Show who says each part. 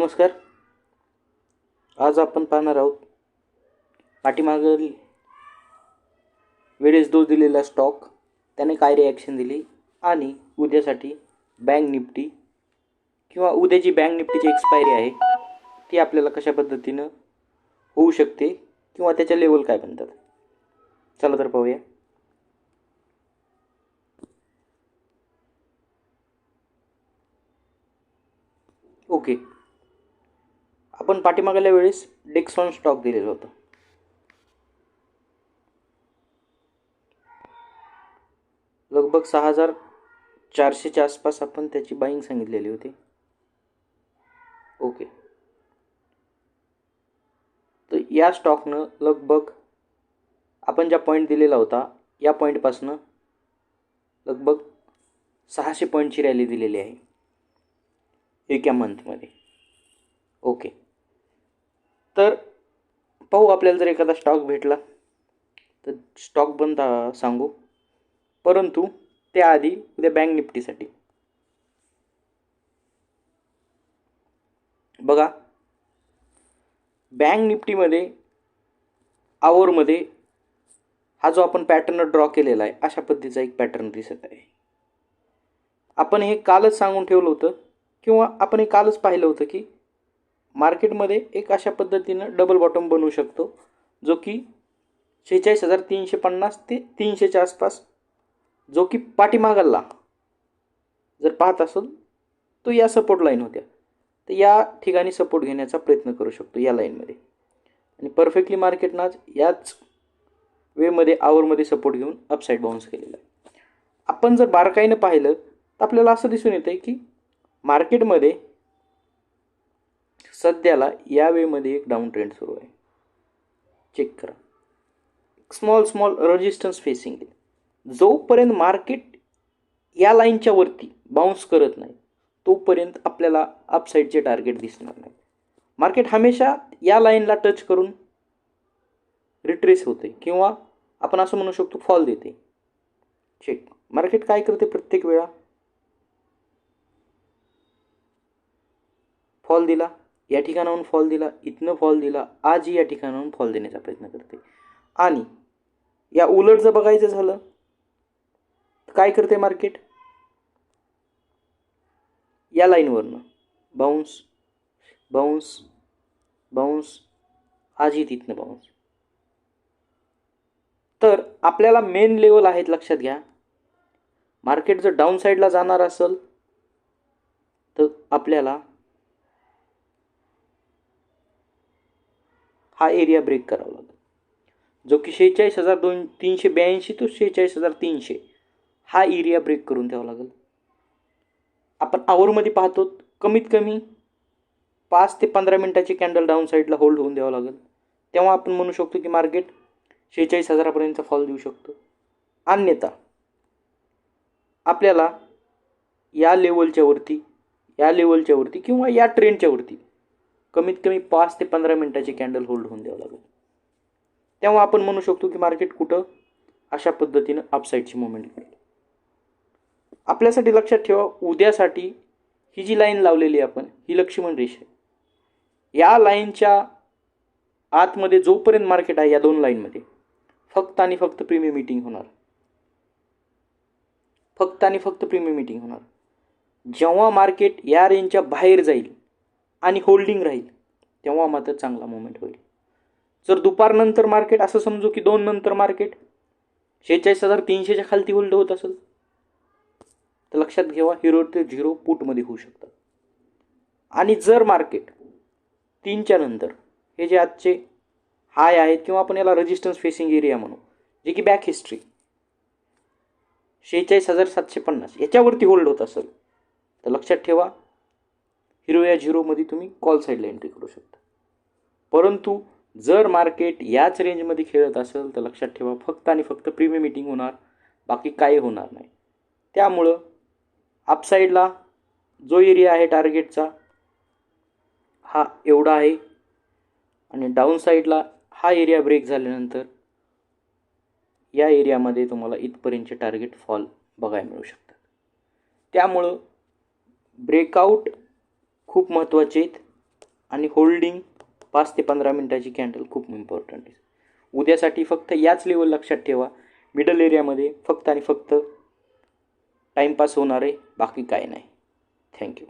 Speaker 1: नमस्कार. आज आपण पाहणार आहोत पाठीमागील वेळेस जो दिलेला स्टॉक त्याने काय रिॲक्शन दिली आणि उद्यासाठी बँक निफ्टी किंवा उद्याची बँक निफ्टीची एक्सपायरी आहे ती आपल्याला कशा पद्धतीनं होऊ शकते किंवा त्याच्या लेवल काय बनतात. चला तर पाहूया. ओके, आपण पाठीमागल्या वेळेस डेक्सॉन स्टॉक दिलेलं होतं. लगभग 6,400च्या आसपास आपण त्याची बाईंग सांगितलेली होती. ओके, तर या स्टॉकनं लगभग आपण ज्या पॉईंट दिलेला होता या पॉईंटपासनं लगभग 600 पॉईंटची रॅली दिलेली आहे एका मंथमध्ये. ओके, तर पाहू आपल्याला जर एखादा स्टॉक भेटला तर स्टॉक पण सांगू, परंतु त्याआधी उद्या बँक निफ्टीसाठी बघा. बँक निफ्टीमध्ये आवरमध्ये हा जो आपण पॅटर्न ड्रॉ केलेला आहे अशा पद्धतीचा एक पॅटर्न दिसत आहे. आपण हे कालच सांगून ठेवलं होतं किंवा आपण हे कालच पाहिलं होतं की मार्केटमध्ये एक अशा पद्धतीनं डबल बॉटम बनवू शकतो जो की 46,350 ते 300च्या आसपास, जो की पाठीमागला जर पाहत असेल तो या सपोर्ट लाईन होत्या, तर या ठिकाणी सपोर्ट घेण्याचा प्रयत्न करू शकतो या लाईनमध्ये. आणि परफेक्टली मार्केटनं आज याच वेमध्ये आवरमध्ये सपोर्ट घेऊन अपसाईड बाउन्स केलेला आहे. आपण जर बारकाईनं पाहिलं तर आपल्याला असं दिसून येतं की मार्केटमध्ये सध्याला या वेमध्ये एक डाऊन ट्रेंड सुरू आहे. चेक करा, स्मॉल रेजिस्टन्स फेसिंग. जोपर्यंत मार्केट या लाईनच्या वरती बाउन्स करत नाही तोपर्यंत आपल्याला अपसाईडचे टार्गेट दिसणार नाही. मार्केट हमेशा या लाईनला टच करून रिट्रेस होते किंवा आपण असं म्हणू शकतो फॉल देते. चेक, मार्केट काय करते प्रत्येक वेळा फॉल दिला, या ठिकाणाहून फॉल दिला, इथनं फॉल दिला, आजही या ठिकाणाहून फॉल देण्याचा प्रयत्न करते. आणि या उलट जर बघायचं झालं तर काय करते मार्केट, या लाईनवरनं बाउन्स बाउन्स बाउन्स, आजही तिथनं बाउन्स. तर आपल्याला मेन लेवल आहेत लक्षात घ्या. मार्केट जर डाऊन साईडला जाणार असेल तर आपल्याला हा एरिया ब्रेक करावा लागेल, जो की 46,382 तो 46,300 हा एरिया ब्रेक करून द्यावा लागेल. आपण आवरमध्ये पाहतो कमीत कमी 5 ते 15 मिनिटाची कॅन्डल डाऊन साईडला होल्ड होऊन द्यावं लागेल. तेव्हा आपण म्हणू शकतो की मार्केट 46,000पर्यंतचा फॉल देऊ शकतो. अन्यथा आपल्याला या लेवलच्या वरती किंवा या ट्रेंडच्या वरती कमीत कमी 5 ते 15 मिनिटाची कॅन्डल होल्ड होऊन द्यावं लागेल. तेव्हा आपण म्हणू शकतो की मार्केट कुठं अशा पद्धतीनं अपसाईडची मुवमेंट करेल. आपल्यासाठी लक्षात ठेवा, उद्यासाठी ही जी लाईन लावलेली आपण ही लक्ष्मण रेषा आहे. या लाईनच्या आतमध्ये जोपर्यंत मार्केट आहे या दोन लाईनमध्ये फक्त आणि फक्त प्रीमियम मीटिंग होणार, फक्त आणि फक्त प्रीमियम मीटिंग होणार. जेव्हा मार्केट या रेंजच्या बाहेर जाईल आणि होल्डिंग राहील तेव्हा मात्र चांगला मुवमेंट होईल. जर दुपारनंतर मार्केट असं समजू की 2 नंतर मार्केट 46,300च्या खालती होल्ड होत असेल तर लक्षात घ्यावा 0 ते 0 पुटमध्ये होऊ शकतात. आणि जर मार्केट 3च्या नंतर हे जे आजचे हाय आहेत किंवा आपण याला रेजिस्टन्स फेसिंग एरिया म्हणू, जे की बॅक हिस्ट्री 46,750 याच्यावरती होल्ड होत असेल तर लक्षात ठेवा 0 या 0मध्ये तुम्ही कॉल साईडला एंट्री करू शकता. परंतु जर मार्केट याच रेंजमध्ये खेळत असेल तर लक्षात ठेवा फक्त आणि फक्त प्रीमियम मीटिंग होणार, बाकी काही होणार नाही. त्यामुळं अपसाईडला जो एरिया आहे टार्गेटचा हा एवढा आहे आणि डाऊन साईडला हा एरिया ब्रेक झाल्यानंतर या एरियामध्ये तुम्हाला इथपर्यंतचे टार्गेट फॉल बघायला मिळू शकतात. त्यामुळं ब्रेकआउट खूप महत्त्वाचे आहेत. आणि होल्डिंग 5 ते 15 मिनटाची कॅन्डल खूप इम्पॉर्टंट आहे. उद्यासाठी फक्त याच लेवल लक्षात ठेवा. मिडल एरियामध्ये फक्त आणि फक्त टाईमपास होणार आहे, बाकी काय नाही. थँक्यू.